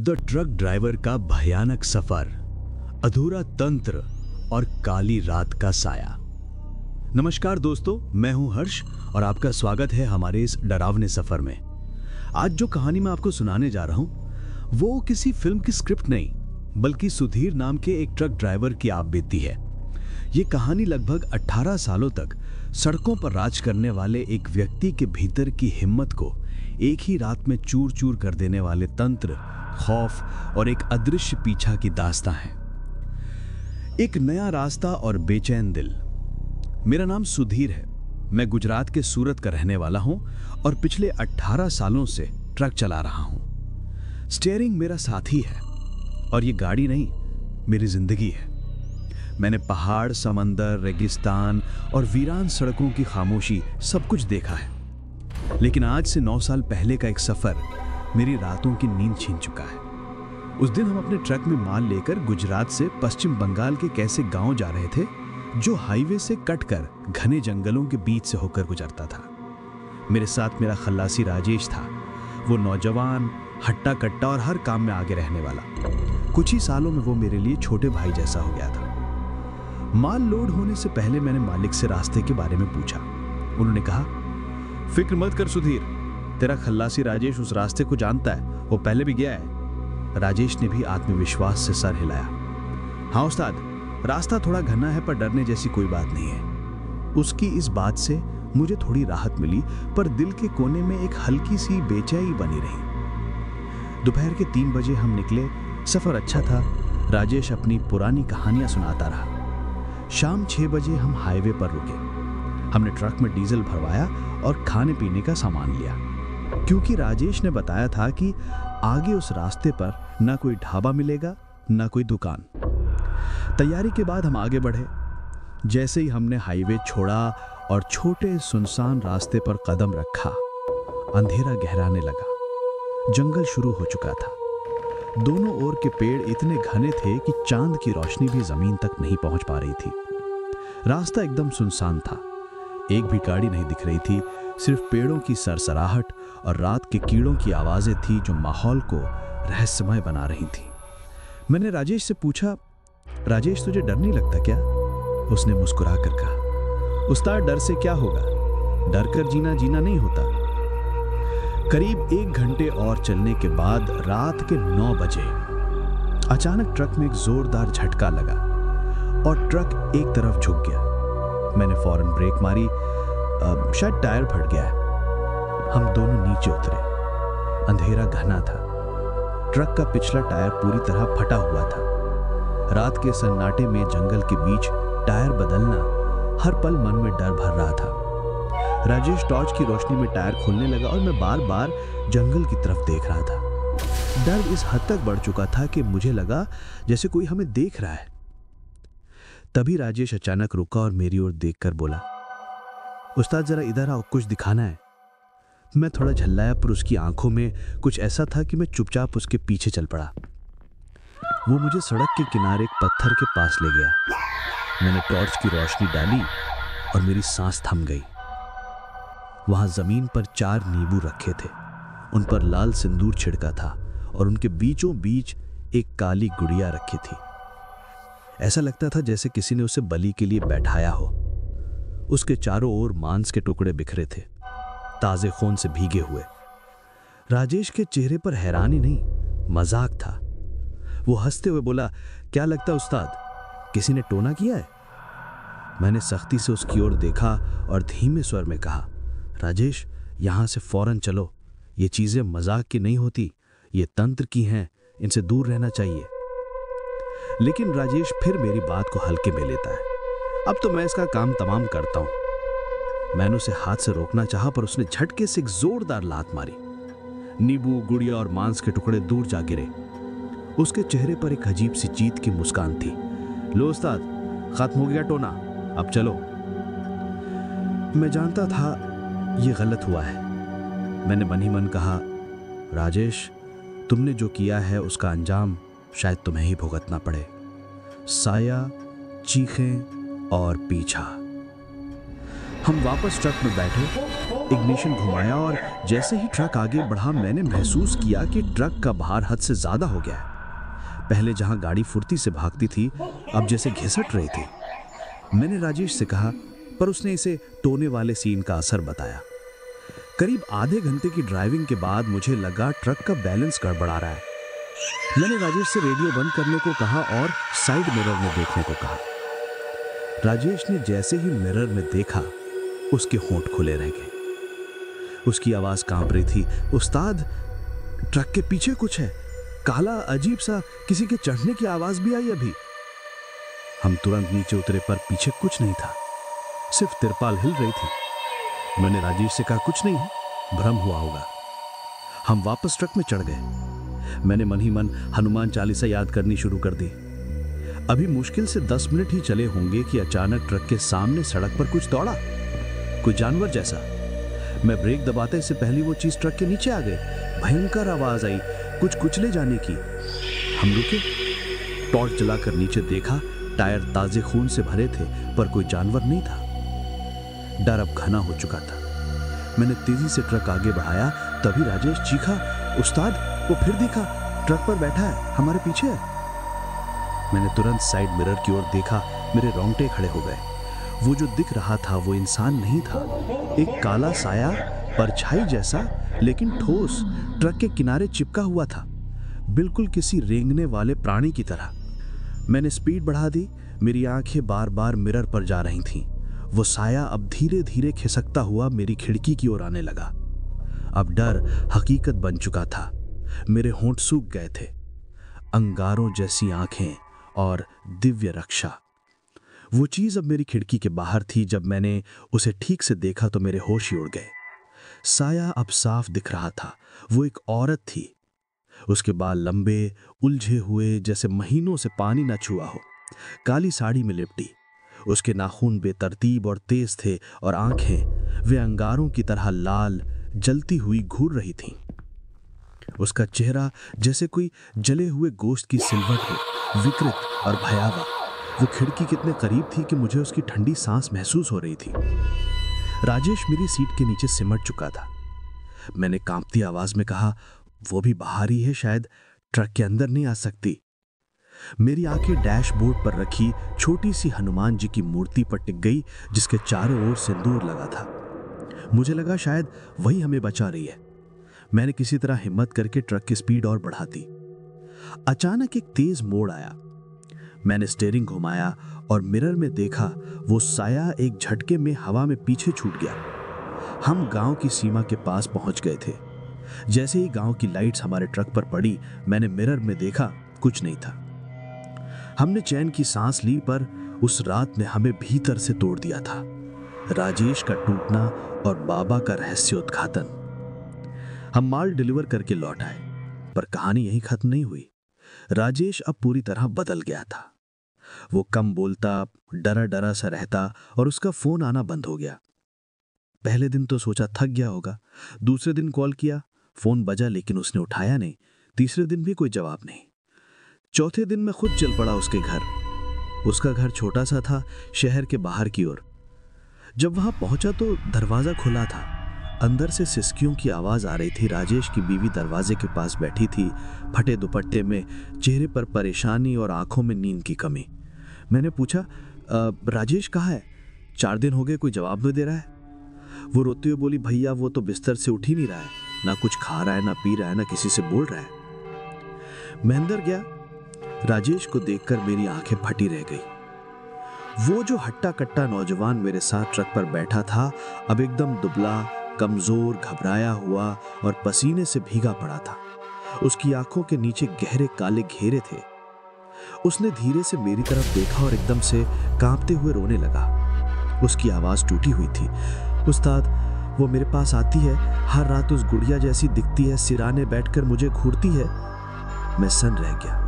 The truck driver का भयानक सफर, अधूरा तंत्र और काली रात का साया। नमस्कार दोस्तों, मैं हूं हर्ष और आपका स्वागत है हमारे इस डरावने सफर में। आज जो कहानी मैं आपको सुनाने जा रहा हूं वो किसी फिल्म की स्क्रिप्ट नहीं, बल्कि सुधीर नाम के एक ट्रक ड्राइवर की आप बीती है। ये कहानी लगभग 18 सालों तक सड़कों पर राज करने वाले एक व्यक्ति के भीतर की हिम्मत को एक ही रात में चूर चूर कर देने वाले तंत्र, खौफ और एक अदृश्य पीछा की दास्तां है। एक नया रास्ता और बेचैन दिल। मेरा नाम सुधीर है। मैं गुजरात के सूरत का रहने वाला हूं और पिछले 18 सालों से ट्रक चला रहा हूं। स्टीयरिंग मेरा साथी है और ये गाड़ी नहीं, मेरी जिंदगी है। मैंने पहाड़, समंदर, रेगिस्तान और वीरान सड़कों की खामोशी सब कुछ देखा है। लेकिन आज से 9 साल पहले का एक सफर मेरी रातों की नींद छीन चुका है। उस दिन हम अपने ट्रक में माल लेकर गुजरात से पश्चिम बंगाल के कैसे गांव जा रहे थे जो हाईवे से कटकर घने जंगलों के बीच से होकर गुजरता था। मेरे साथ मेरा खल्लासी राजेश था। वो नौजवान, हट्टा कट्टा और हर काम में आगे रहने वाला। कुछ ही सालों में वो मेरे लिए छोटे भाई जैसा हो गया था। माल लोड होने से पहले मैंने मालिक से रास्ते के बारे में पूछा। उन्होंने कहा, फिक्र मत कर सुधीर, तेरा खल्लासी राजेश उस रास्ते को जानता है, वो पहले भी गया है। राजेश ने भी आत्मविश्वास से सर हिलाया। हाँ उस्ताद, रास्ता थोड़ा घना है पर डरने जैसी कोई बात नहीं है। उसकी इस बात से मुझे थोड़ी राहत मिली, पर दिल के कोने में एक हल्की सी बेचैनी बनी रही। दोपहर के 3 बजे हम निकले। सफर अच्छा था। राजेश अपनी पुरानी कहानियां सुनाता रहा। शाम 6 बजे हम हाईवे पर रुके। हमने ट्रक में डीजल भरवाया और खाने पीने का सामान लिया, क्योंकि राजेश ने बताया था कि आगे उस रास्ते पर ना कोई ढाबा मिलेगा ना कोई दुकान। तैयारी के बाद हम आगे बढ़े। जैसे ही हमने हाईवे छोड़ा और छोटे सुनसान रास्ते पर कदम रखा, अंधेरा गहराने लगा। जंगल शुरू हो चुका था। दोनों ओर के पेड़ इतने घने थे कि चांद की रोशनी भी जमीन तक नहीं पहुंच पा रही थी। रास्ता एकदम सुनसान था। एक भी गाड़ी नहीं दिख रही थी। सिर्फ पेड़ों की सरसराहट और रात के कीड़ों की आवाजें थी जो माहौल को रहस्यमय बना रही थी। मैंने राजेश से पूछा, राजेश तुझे डर नहीं लगता क्या? उसने मुस्कुरा कर कहा, उस्ताद डर से क्या होगा, डर कर जीना जीना नहीं होता। करीब 1 घंटे और चलने के बाद रात के 9 बजे अचानक ट्रक में एक जोरदार झटका लगा और ट्रक एक तरफ झुक गया। मैंने फौरन ब्रेक मारी। शायद टायर फट गया है। हम दोनों नीचे उतरे। अंधेरा घना था। ट्रक का पिछला टायर पूरी तरह फटा हुआ था। रात के सन्नाटे में जंगल के बीच टायर बदलना हर पल मन में डर भर रहा था। राजेश टॉर्च की रोशनी में टायर खोलने लगा और मैं बार बार जंगल की तरफ देख रहा था। डर इस हद तक बढ़ चुका था कि मुझे लगा जैसे कोई हमें देख रहा है। तभी राजेश अचानक रुका और मेरी ओर देखकर बोला, उस्ताद जरा इधर आओ, कुछ दिखाना है। मैं थोड़ा झल्लाया, पर उसकी आंखों में कुछ ऐसा था कि मैं चुपचाप उसके पीछे चल पड़ा। वो मुझे सड़क के किनारे एक पत्थर के पास ले गया। मैंने टॉर्च की रोशनी डाली और मेरी सांस थम गई। वहां जमीन पर 4 नींबू रखे थे। उन पर लाल सिंदूर छिड़का था और उनके बीचों बीच एक काली गुड़िया रखी थी। ऐसा लगता था जैसे किसी ने उसे बलि के लिए बैठाया हो। उसके चारों ओर मांस के टुकड़े बिखरे थे, ताजे खून से भीगे हुए। राजेश के चेहरे पर हैरानी नहीं, मजाक था। वो हंसते हुए बोला, क्या लगता उस्ताद, किसी ने टोना किया है? मैंने सख्ती से उसकी ओर देखा और धीमे स्वर में कहा, राजेश यहां से फौरन चलो। ये चीजें मजाक की नहीं होती, ये तंत्र की हैं, इनसे दूर रहना चाहिए। लेकिन राजेश फिर मेरी बात को हल्के में लेता है। अब तो मैं इसका काम तमाम करता हूं। मैंने उसे हाथ से रोकना चाहा, पर उसने झटके से एक जोरदार लात मारी। नींबू, गुड़िया और मांस के टुकड़े दूर जा गिरे। उसके चेहरे पर एक अजीब सी जीत की मुस्कान थी। लो उस्ताद, खत्म हो गया टोना, अब चलो। मैं जानता था ये गलत हुआ है। मैंने मन ही मन कहा, राजेश तुमने जो किया है उसका अंजाम शायद तुम्हें ही भुगतना पड़े। साया, चीखें और पीछा। हम वापस ट्रक में बैठे। इग्निशन घुमाया और जैसे ही ट्रक आगे बढ़ा मैंने महसूस किया कि ट्रक का भार हद से ज्यादा हो गया है। पहले जहां गाड़ी फुर्ती से भागती थी, अब जैसे घिसट रही थी। मैंने राजेश से कहा, पर उसने इसे टोने वाले सीन का असर बताया। करीब आधे घंटे की ड्राइविंग के बाद मुझे लगा ट्रक का बैलेंस गड़बड़ा रहा है। मैंने राजेश से रेडियो बंद करने को कहा और साइड मिरर में देखने को कहा। राजेश ने जैसे ही मिरर में देखा, उसके होंठ खुले रह गए। उसकी आवाज कांप रही थी, उस्ताद, ट्रक के पीछे कुछ है, काला अजीब सा, किसी के चढ़ने की आवाज भी आई अभी। हम तुरंत नीचे उतरे पर पीछे कुछ नहीं था, सिर्फ तिरपाल हिल रही थी। मैंने राजेश से कहा, कुछ नहीं है, भ्रम हुआ होगा। हम वापस ट्रक में चढ़ गए। मैंने मन ही मन हनुमान चालीसा याद करनी शुरू कर दी। अभी मुश्किल से 10 मिनट ही चले होंगे कि अचानक ट्रक के सामने सड़क पर कुछ दौड़ा, कोई जानवर जैसा। मैं ब्रेक दबाते से पहले वो चीज ट्रक के नीचे आ गई। भयंकर आवाज आई, कुछ कुचले जाने की। हम रुके, टॉर्च जलाकर नीचे देखा, टायर ताजे खून से भरे थे, पर कोई जानवर नहीं था। डर अब घना हो चुका था। मैंने तेजी से ट्रक आगे बढ़ाया, तभी राजेश चीखा, उस्ताद, वो फिर दिखा, ट्रक पर बैठा है, हमारे पीछे है। मैंने तुरंत साइड मिरर की ओर देखा, मेरे रोंगटे खड़े हो गए। वो जो दिख रहा था वो इंसान नहीं था, एक काला साया, परछाई जैसा, लेकिन ठोस, ट्रक के किनारे चिपका हुआ था, बिल्कुल किसी रेंगने वाले प्राणी की तरह। मैंने स्पीड बढ़ा दी, मेरी आंखें बार बार मिरर पर जा रही थीं। वो साया अब धीरे धीरे खिसकता हुआ मेरी खिड़की की ओर आने लगा। अब डर हकीकत बन चुका था। मेरे होंठ सूख गए थे। अंगारों जैसी आंखें और दिव्य रक्षा। वो चीज अब मेरी खिड़की के बाहर थी। जब मैंने उसे ठीक से देखा तो मेरे होश ही उड़ गए। साया अब साफ दिख रहा था। वो एक औरत थी। उसके बाल लंबे, उलझे हुए, जैसे महीनों से पानी न छुआ हो, काली साड़ी में लिपटी। उसके नाखून बेतरतीब और तेज थे और आंखें वे अंगारों की तरह लाल जलती हुई घूर रही थीं। उसका चेहरा जैसे कोई जले हुए गोश्त की सिलवट हो, विकृत और भयावह। वो खिड़की कितने करीब थी कि मुझे उसकी ठंडी सांस महसूस हो रही थी। राजेश मेरी सीट के नीचे सिमट चुका था। मैंने कांपती आवाज में कहा, वो भी बाहर ही है, शायद ट्रक के अंदर नहीं आ सकती। मेरी आंखें डैशबोर्ड पर रखी छोटी सी हनुमान जी की मूर्ति पर टिक गई, जिसके चारों ओर सिंदूर लगा था। मुझे लगा शायद वही हमें बचा रही है। मैंने किसी तरह हिम्मत करके ट्रक की स्पीड और बढ़ा दी। अचानक एक तेज मोड़ आया। मैंने स्टीयरिंग घुमाया और मिरर में देखा, वो साया एक झटके में हवा में पीछे छूट गया। हम गांव की सीमा के पास पहुंच गए थे। जैसे ही गांव की लाइट्स हमारे ट्रक पर पड़ी, मैंने मिरर में देखा, कुछ नहीं था। हमने चैन की सांस ली, पर उस रात ने हमें भीतर से तोड़ दिया था। राजेश का टूटना और बाबा का रहस्य उद्घाटन। हम माल डिलीवर करके लौट आए, पर कहानी यहीं खत्म नहीं हुई। राजेश अब पूरी तरह बदल गया था। वो कम बोलता, डरा डरा सा रहता और उसका फोन आना बंद हो गया। पहले दिन तो सोचा थक गया होगा। दूसरे दिन कॉल किया, फोन बजा लेकिन उसने उठाया नहीं। तीसरे दिन भी कोई जवाब नहीं। चौथे दिन मैं खुद चल पड़ा उसके घर। उसका घर छोटा सा था, शहर के बाहर की ओर। जब वहां पहुंचा तो दरवाजा खुला था। अंदर से सिसकियों की आवाज आ रही थी। राजेश की बीवी दरवाजे के पास बैठी थी, फटे दुपट्टे में, चेहरे पर परेशानी और आंखों में नींद की कमी। मैंने पूछा, राजेश कहाँ है? 4 दिन हो गए, कोई जवाब नहीं दे रहा है। वो रोते हुए बोली, भैया वो तो बिस्तर से उठ ही नहीं रहा है, ना कुछ खा रहा है, ना पी रहा है, ना किसी से बोल रहा है। मैं अंदर गया। राजेश को देखकर मेरी आंखें फटी रह गई। वो जो हट्टा कट्टा नौजवान मेरे साथ ट्रक पर बैठा था, अब एकदम दुबला, कमजोर, घबराया हुआ और पसीने से भीगा पड़ा था। उसकी आंखों के नीचे गहरे काले घेरे थे। उसने धीरे से मेरी तरफ देखा और एकदम से कांपते हुए रोने लगा। उसकी आवाज टूटी हुई थी, उस्ताद, वो मेरे पास आती है, हर रात उस गुड़िया जैसी दिखती है, सिराने बैठकर मुझे घूरती है। मैं सन रह गया।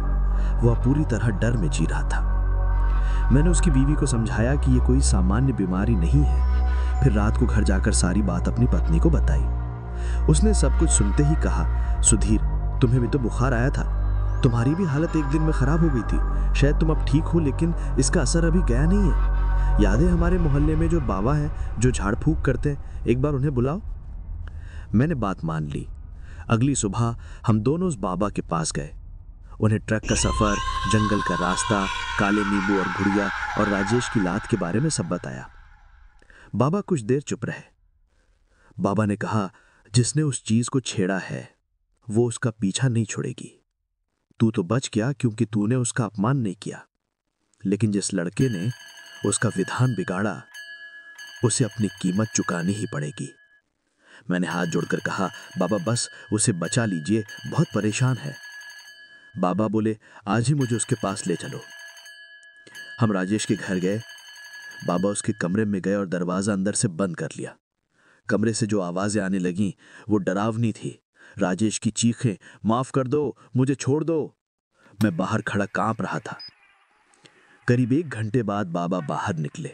वह पूरी तरह डर में जी रहा था। मैंने उसकी बीवी को समझाया कि ये कोई सामान्य बीमारी नहीं है। फिर रात को घर जाकर सारी बात अपनी पत्नी को बताई। उसने सब कुछ सुनते ही कहा, सुधीर, तुम्हें भी तो बुखार आया था, तुम्हारी भी हालत एक दिन में खराब हो गई थी। शायद तुम अब ठीक हो, लेकिन इसका असर अभी गया नहीं है। याद है हमारे मोहल्ले में जो बाबा हैं, जो झाड़ फूक करते हैं, एक बार उन्हें बुलाओ, मैंने बात मान ली। अगली सुबह हम दोनों उस बाबा के पास गए। उन्हें ट्रक का सफर, जंगल का रास्ता, काले नींबू और गुड़िया और राजेश की लात के बारे में सब बताया। बाबा कुछ देर चुप रहे। बाबा ने कहा, जिसने उस चीज को छेड़ा है वो उसका पीछा नहीं छोड़ेगी। तू तो बच गया क्योंकि तूने उसका अपमान नहीं किया, लेकिन जिस लड़के ने उसका विधान बिगाड़ा उसे अपनी कीमत चुकानी ही पड़ेगी। मैंने हाथ जोड़कर कहा, बाबा बस उसे बचा लीजिए, बहुत परेशान है। बाबा बोले, आज ही मुझे उसके पास ले चलो। हम राजेश के घर गए। बाबा उसके कमरे में गए और दरवाजा अंदर से बंद कर लिया। कमरे से जो आवाजें आने लगीं वो डरावनी थी। राजेश की चीखें, माफ कर दो, मुझे छोड़ दो। मैं बाहर खड़ा कांप रहा था। करीब 1 घंटे बाद बाबा बाहर निकले।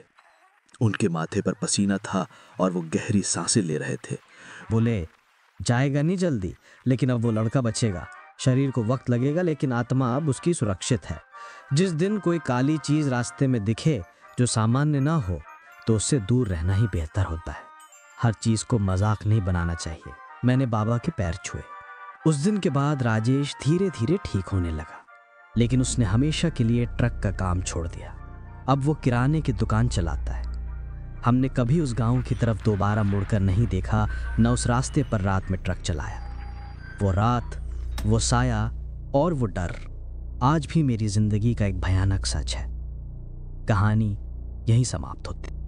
उनके माथे पर पसीना था और वो गहरी सांसें ले रहे थे। बोले, जाएगा नहीं जल्दी, लेकिन अब वो लड़का बचेगा। शरीर को वक्त लगेगा लेकिन आत्मा अब उसकी सुरक्षित है। जिस दिन कोई काली चीज रास्ते में दिखे जो सामान्य ना हो तो उससे दूर रहना ही बेहतर होता है। हर चीज को मजाक नहीं बनाना चाहिए। मैंने बाबा के पैर छुए। उस दिन के बाद राजेश धीरे धीरे ठीक होने लगा, लेकिन उसने हमेशा के लिए ट्रक का काम छोड़ दिया। अब वो किराने की दुकान चलाता है। हमने कभी उस गांव की तरफ दोबारा मुड़कर नहीं देखा, न उस रास्ते पर रात में ट्रक चलाया। वो रात, वो साया और वो डर आज भी मेरी जिंदगी का एक भयानक सच है। कहानी यहीं समाप्त होती।